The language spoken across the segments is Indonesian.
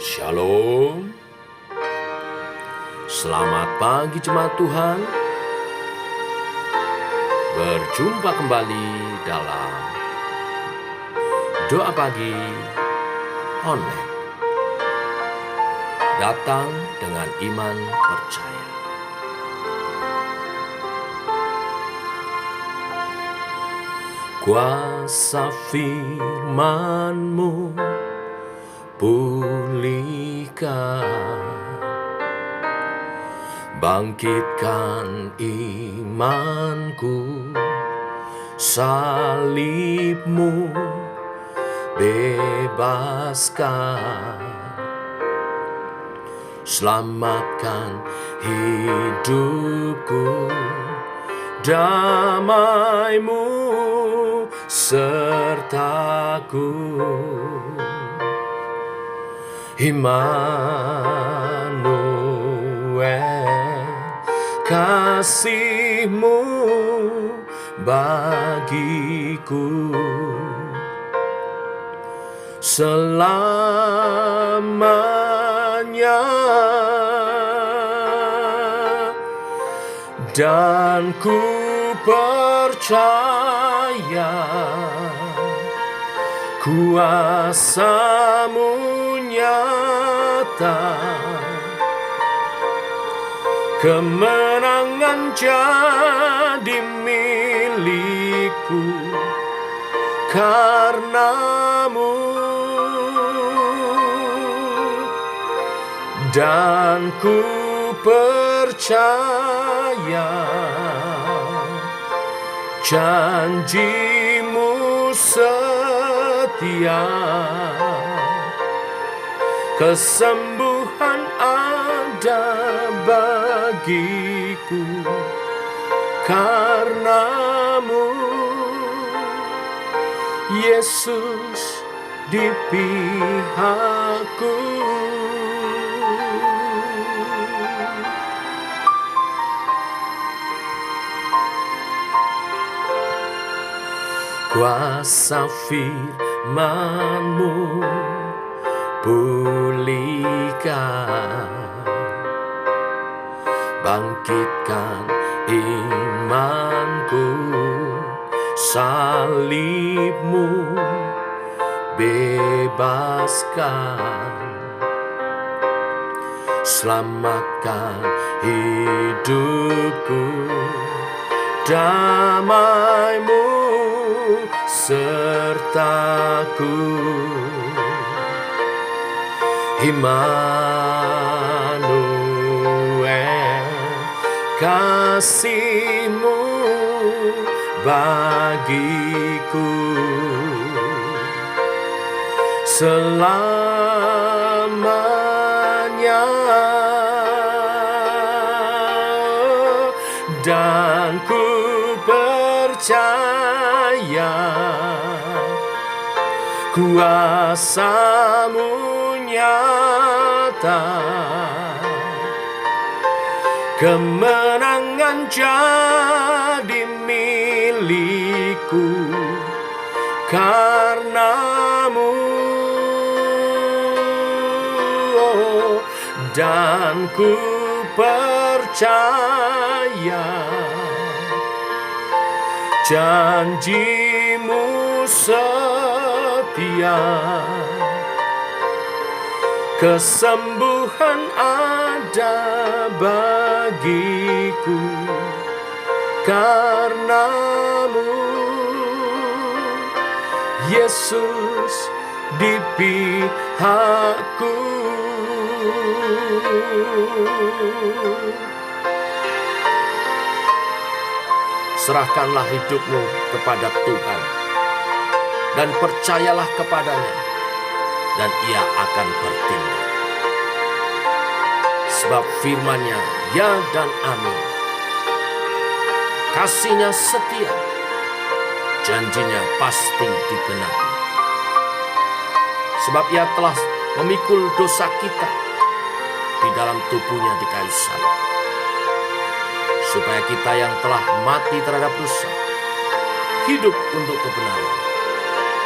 Shalom. Selamat pagi jemaat Tuhan. Berjumpa kembali dalam doa pagi online. Datang dengan iman percaya. Kuasa firman-Mu pulihkan, bangkitkan imanku, salib-Mu bebaskan, selamatkan hidupku, damai-Mu sertaku. Immanuel, kasih-Mu bagiku, selamanya, dan ku percaya kuasa-Mu nyata, kemenangan jadi milikku karena-Mu, dan ku percaya janji-Mu setia, kesembuhan ada bagiku karena-Mu, Yesus di pihakku. Kuasa firman-Mu pulihkan, bangkitkan imanku, salib-Mu bebaskan, selamatkan hidupku, damai-Mu sertaku. Immanuel, kasih-Mu bagiku, selamanya, dan ku percaya kuasa-Mu nyata, kemenangan jadi milikku karena-Mu, dan ku percaya janji-Mu setia, kesembuhan ada bagiku karena-Mu, Yesus di pihakku. Serahkanlah hidupmu kepada Tuhan dan percayalah kepadanya, dan Ia akan bertindak. Sebab firman-Nya ya dan amin, kasih-Nya setia, janji-Nya pasti digenapi. Sebab Ia telah memikul dosa kita di dalam tubuh-Nya di kayu salib, supaya kita yang telah mati terhadap dosa hidup untuk kebenaran.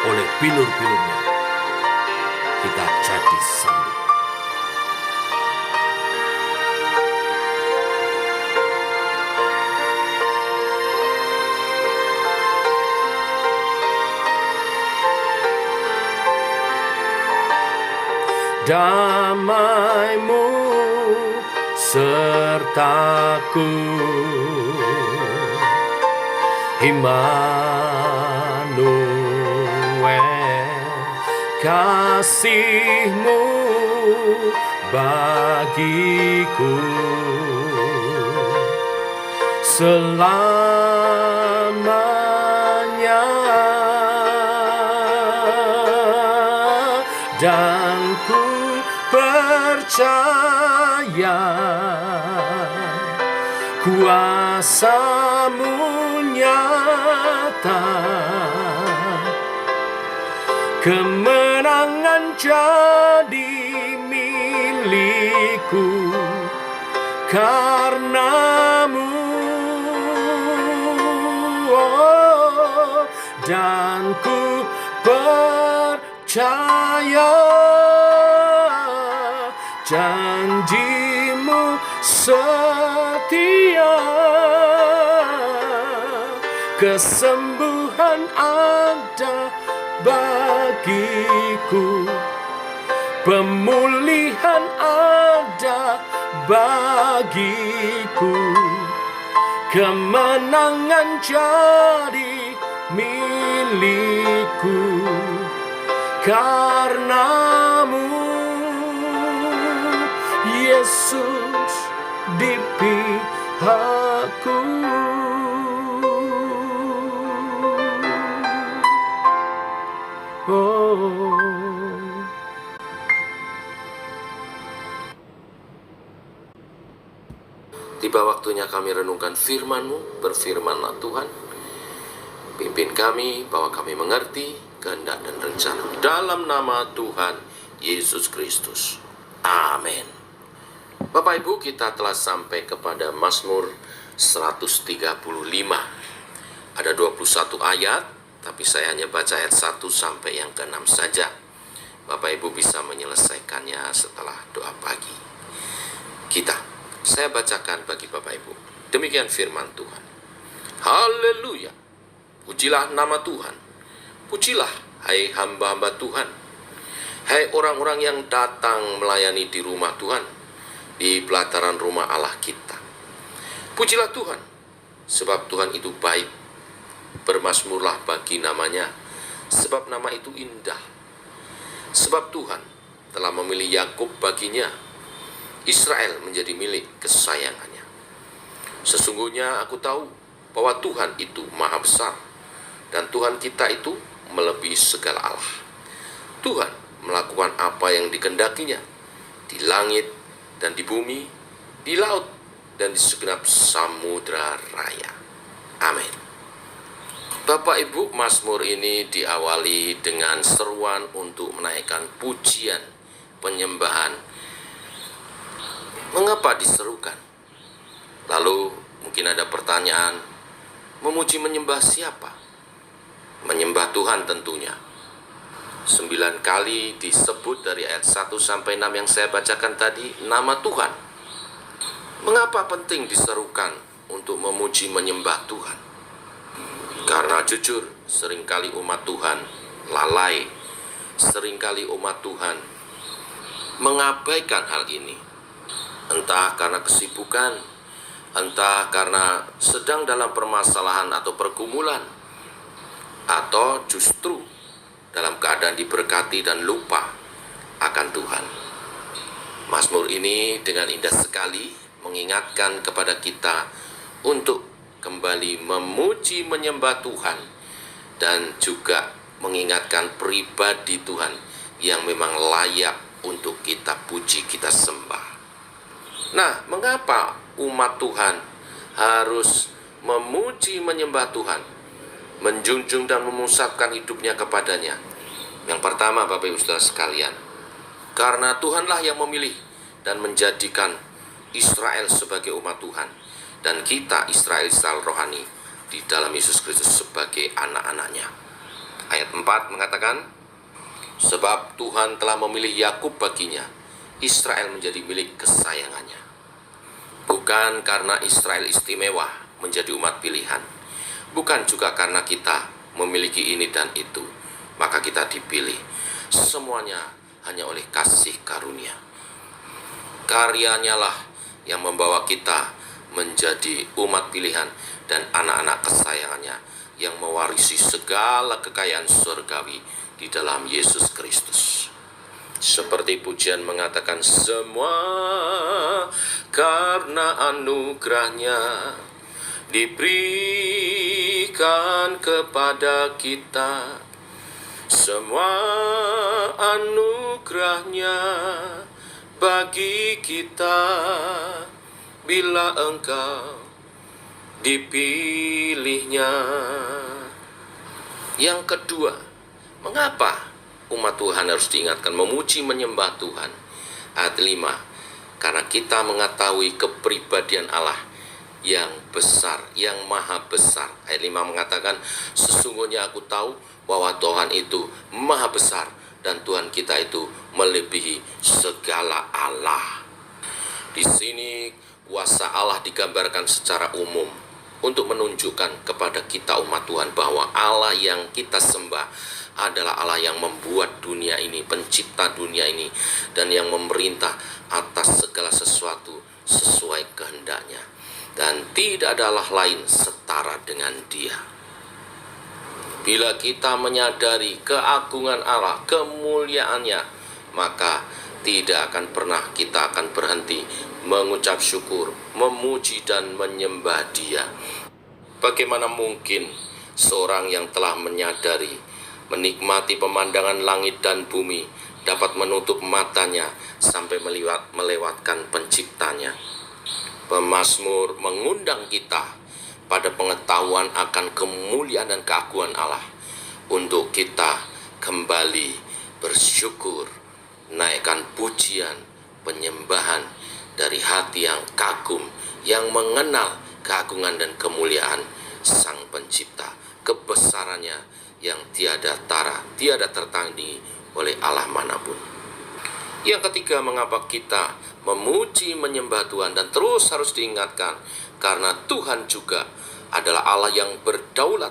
Oleh bilur-bilurnya kita jadi sembuh. damai-Mu sertaku. Immanuel, kasih-Mu bagiku selamanya, dan ku percaya kuasa-Mu nyata, kemenangan jadi milikku karena-Mu, dan ku percaya janji-Mu setia, kesembuhan ada bagiku, pemulihan ada bagiku, kemenangan jadi milikku karena-Mu, Yesus di pihakku. Tiba waktunya kami renungkan firman-Mu. Berfirmanlah Tuhan, pimpin kami, bahwa kami mengerti kehendak dan rencana. Dalam nama Tuhan Yesus Kristus. Amin. Bapak Ibu, kita telah sampai kepada Mazmur 135. Ada 21 ayat, tapi saya hanya baca ayat 1 sampai yang ke-6 saja. Bapak Ibu bisa menyelesaikannya setelah doa pagi. Saya bacakan bagi Bapak Ibu. Demikian firman Tuhan. Haleluya. Pujilah nama Tuhan. Pujilah, hai hamba-hamba Tuhan. Hai orang-orang yang datang melayani di rumah Tuhan, di pelataran rumah Allah kita. Pujilah Tuhan, sebab Tuhan itu baik. Bermazmurlah bagi namanya, sebab nama itu indah. Sebab Tuhan telah memilih Yakub baginya, Israel menjadi milik kesayangannya. Sesungguhnya aku tahu bahwa Tuhan itu maha besar, dan Tuhan kita itu melebihi segala Allah. Tuhan melakukan apa yang dikehendakinya, di langit dan di bumi, di laut dan di segenap samudra raya. Amin. Bapak Ibu, Mazmur ini diawali dengan seruan untuk menaikkan pujian, penyembahan. Mengapa diserukan? Lalu mungkin ada pertanyaan, memuji menyembah siapa? Menyembah Tuhan tentunya. 9 kali disebut dari ayat 1 sampai 6 yang saya bacakan tadi, nama Tuhan. Mengapa penting diserukan untuk memuji menyembah Tuhan? Karena jujur, seringkali umat Tuhan lalai. Seringkali umat Tuhan mengabaikan hal ini. Entah karena kesibukan, entah karena sedang dalam permasalahan atau pergumulan, atau justru dalam keadaan diberkati dan lupa akan Tuhan. Mazmur ini dengan indah sekali mengingatkan kepada kita untuk kembali memuji menyembah Tuhan, dan juga mengingatkan pribadi Tuhan yang memang layak untuk kita puji, kita sembah. Nah, mengapa umat Tuhan harus memuji menyembah Tuhan, menjunjung dan memusatkan hidupnya kepadanya? Yang pertama, Bapak Ibu Saudara sekalian, karena Tuhanlah yang memilih dan menjadikan Israel sebagai umat Tuhan, dan kita Israel rohani di dalam Yesus Kristus sebagai anak-anaknya. Ayat 4 mengatakan, sebab Tuhan telah memilih Yakub baginya, Israel menjadi milik kesayangannya. Bukan karena Israel istimewa menjadi umat pilihan, bukan juga karena kita memiliki ini dan itu, maka kita dipilih. Semuanya hanya oleh kasih karunia. Karyanya lah yang membawa kita menjadi umat pilihan dan anak-anak kesayangannya yang mewarisi segala kekayaan surgawi di dalam Yesus Kristus. Seperti pujian mengatakan, semua karena anugerahnya diberikan kepada kita. Semua anugerahnya bagi kita bila engkau dipilihnya. Yang kedua, mengapa umat Tuhan harus diingatkan memuji menyembah Tuhan? Ayat 5, karena kita mengetahui kepribadian Allah yang besar, yang maha besar. Ayat 5 mengatakan, sesungguhnya aku tahu bahwa Tuhan itu maha besar dan Tuhan kita itu melebihi segala Allah. Di sini kuasa Allah digambarkan secara umum untuk menunjukkan kepada kita umat Tuhan bahwa Allah yang kita sembah adalah Allah yang membuat dunia ini, pencipta dunia ini, dan yang memerintah atas segala sesuatu sesuai kehendaknya. Dan tidak ada Allah lain setara dengan Dia. Bila kita menyadari keagungan Allah, kemuliaannya, maka tidak akan pernah kita akan berhenti mengucap syukur, memuji dan menyembah Dia. Bagaimana mungkin seorang yang telah menyadari, menikmati pemandangan langit dan bumi, dapat menutup matanya sampai melewatkan penciptanya? Pemazmur mengundang kita pada pengetahuan akan kemuliaan dan keagungan Allah, untuk kita kembali bersyukur, naikkan pujian, penyembahan dari hati yang kagum, yang mengenal keagungan dan kemuliaan Sang Pencipta, kebesarannya yang tiada tara, tiada tertandingi oleh Allah manapun. Yang ketiga, mengapa kita memuji menyembah Tuhan dan terus harus diingatkan? Karena Tuhan juga adalah Allah yang berdaulat,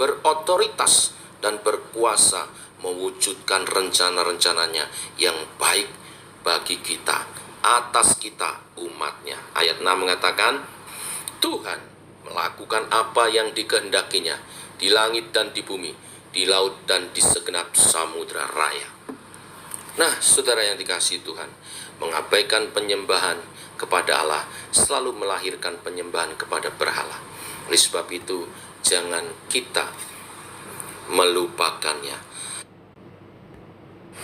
berotoritas, dan berkuasa mewujudkan rencana-rencananya yang baik bagi kita, atas kita umatnya. Ayat 6 mengatakan, Tuhan melakukan apa yang dikehendakinya di langit dan di bumi, di laut dan di segenap samudra raya. Nah, saudara yang dikasihi Tuhan, mengabaikan penyembahan kepada Allah selalu melahirkan penyembahan kepada berhala. Oleh sebab itu, jangan kita melupakannya.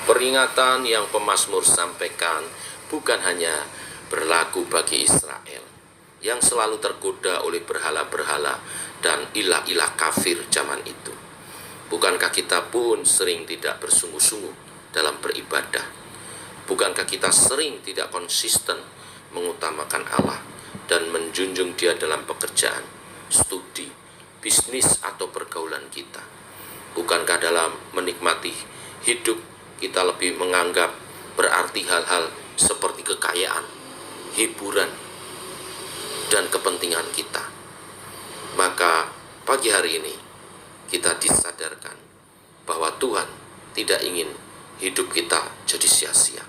Peringatan yang pemazmur sampaikan bukan hanya berlaku bagi Israel yang selalu tergoda oleh berhala-berhala dan ilah-ilah kafir zaman itu. Bukankah kita pun sering tidak bersungguh-sungguh dalam beribadah? Bukankah kita sering tidak konsisten mengutamakan Allah dan menjunjung Dia dalam pekerjaan, studi, bisnis atau pergaulan kita? Bukankah dalam menikmati hidup kita lebih menganggap berarti hal-hal seperti kekayaan, hiburan, dan kepentingan kita? Maka pagi hari ini kita disadarkan bahwa Tuhan tidak ingin hidup kita jadi sia-sia.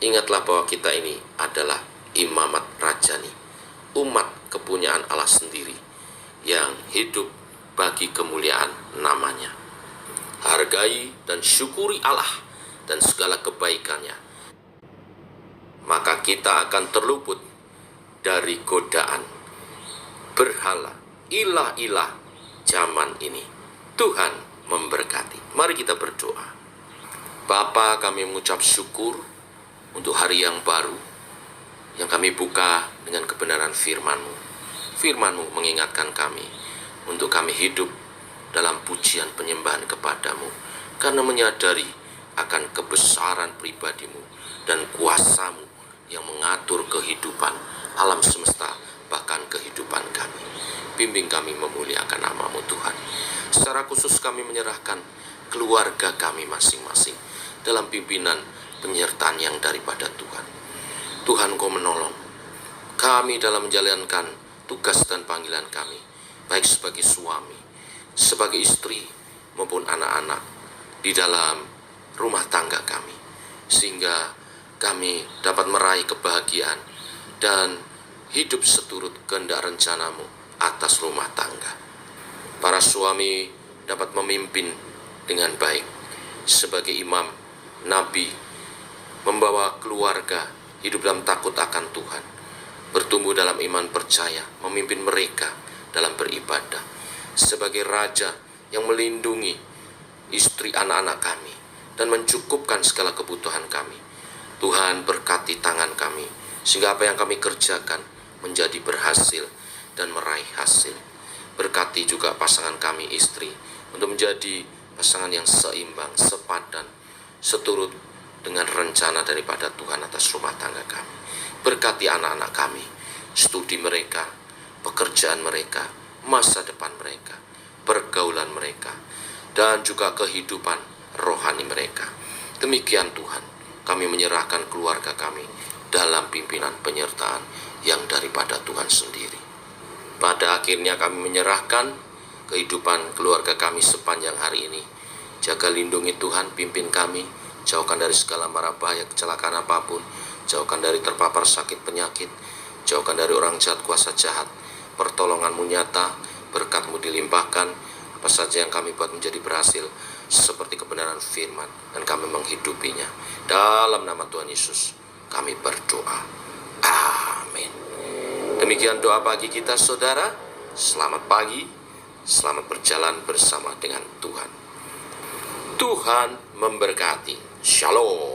Ingatlah bahwa kita ini adalah imamat rajani, umat kepunyaan Allah sendiri yang hidup bagi kemuliaan namanya. Hargai dan syukuri Allah dan segala kebaikannya, maka kita akan terluput dari godaan berhala, ilah-ilah zaman ini. Tuhan memberkati. Mari kita berdoa. Bapa, kami mengucap syukur untuk hari yang baru yang kami buka dengan kebenaran firman-Mu. Firman-Mu mengingatkan kami untuk kami hidup dalam pujian penyembahan kepadamu, karena menyadari akan kebesaran pribadimu dan kuasamu yang mengatur kehidupan alam semesta, bahkan kehidupan kami. Bimbing kami memuliakan nama-Mu Tuhan. Secara khusus kami menyerahkan keluarga kami masing-masing dalam pimpinan penyertaan yang daripada Tuhan. Tuhan, Kau menolong kami dalam menjalankan tugas dan panggilan kami, baik sebagai suami, sebagai istri, maupun anak-anak di dalam rumah tangga kami. sehingga kami dapat meraih kebahagiaan dan hidup seturut kehendak rencanamu atas rumah tangga. Para suami dapat memimpin dengan baik sebagai imam, nabi, membawa keluarga hidup dalam takut akan Tuhan, bertumbuh dalam iman percaya, memimpin mereka dalam beribadah, sebagai raja yang melindungi istri anak-anak kami dan mencukupkan segala kebutuhan kami. Tuhan berkati tangan kami, sehingga apa yang kami kerjakan menjadi berhasil dan meraih hasil. Berkati juga pasangan kami istri untuk menjadi pasangan yang seimbang, sepadan, seturut dengan rencana daripada Tuhan atas rumah tangga kami. Berkati anak-anak kami, studi mereka, pekerjaan mereka, masa depan mereka, pergaulan mereka, dan juga kehidupan rohani mereka. Demikian Tuhan, kami menyerahkan keluarga kami dalam pimpinan penyertaan yang daripada Tuhan sendiri. Pada akhirnya kami menyerahkan kehidupan keluarga kami sepanjang hari ini. Jaga lindungi Tuhan, pimpin kami, jauhkan dari segala mara bahaya kecelakaan apapun, jauhkan dari terpapar sakit penyakit, jauhkan dari orang jahat kuasa jahat. Pertolonganmu nyata, berkat-Mu dilimpahkan, apa saja yang kami buat menjadi berhasil seperti kebenaran firman, dan kami menghidupinya. Dalam nama Tuhan Yesus kami berdoa. Amin. Demikian doa pagi kita, saudara. Selamat pagi, selamat berjalan bersama dengan Tuhan. Tuhan memberkati. Shalom.